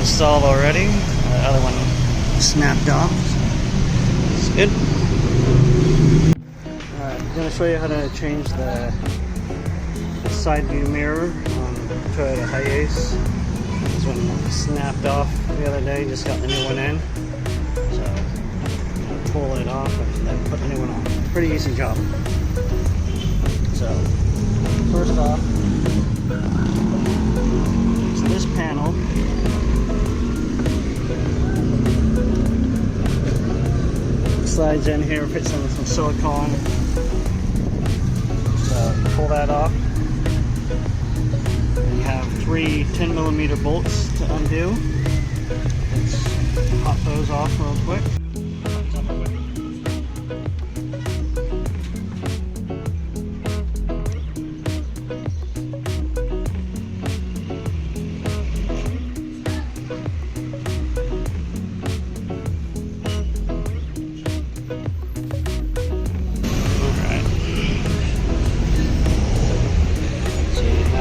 installed already. The other one snapped off. It's good. Alright, I'm going to show you how to change the side view mirror on Toyota Hiace. This one snapped off the other day, just got the new one in. So, pull it off and then put the new one on. Pretty easy job. So, first off, it's this panel. Slides in here, fits in with some silicone. So, pull that off. And you have 3 10mm bolts to undo. Let's pop those off real quick.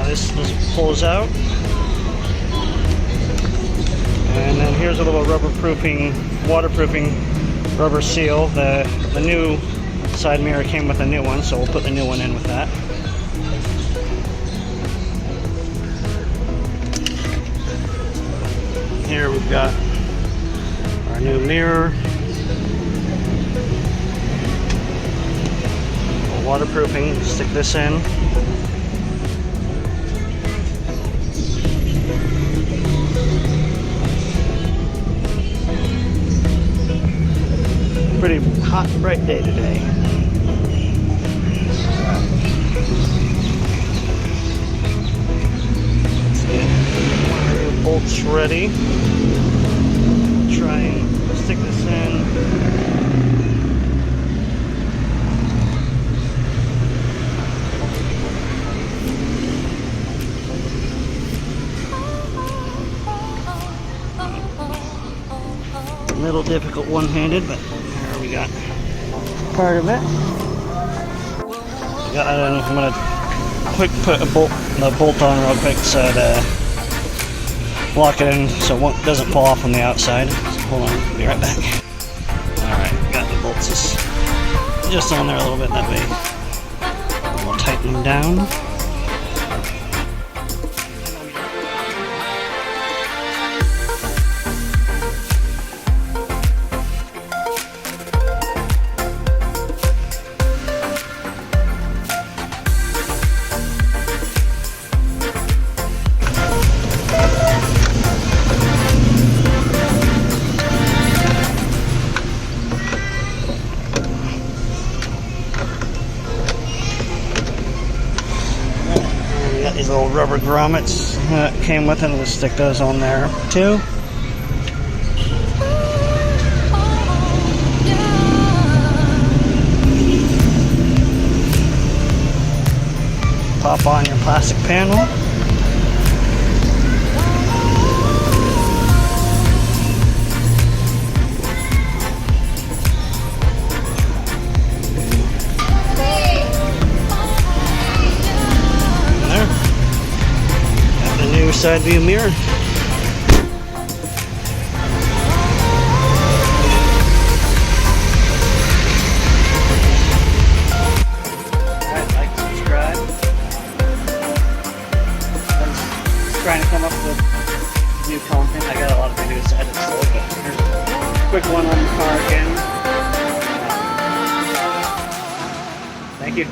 This pulls out, and then here's a little waterproofing rubber seal. The new side mirror came with a new one, so we'll put the new one in with that. Here we've got our new mirror, waterproofing. Stick this in. Pretty hot and bright day today. Bolts ready. Try and stick this in. A little difficult one-handed, but we got part of it. I'm gonna quick put the bolt on real quick so to lock it in so it doesn't fall off on the outside. So hold on, I'll be right back. Alright, got the bolts just on there a little bit, that way we'll tighten them down. These little rubber grommets that came with it, and we'll stick those on there too. Pop on your plastic panel. Side view mirror. Alright, like, subscribe. I'm trying to come up with new content. I got a lot of videos to edit still, but here's a quick one on the car again. Thank you.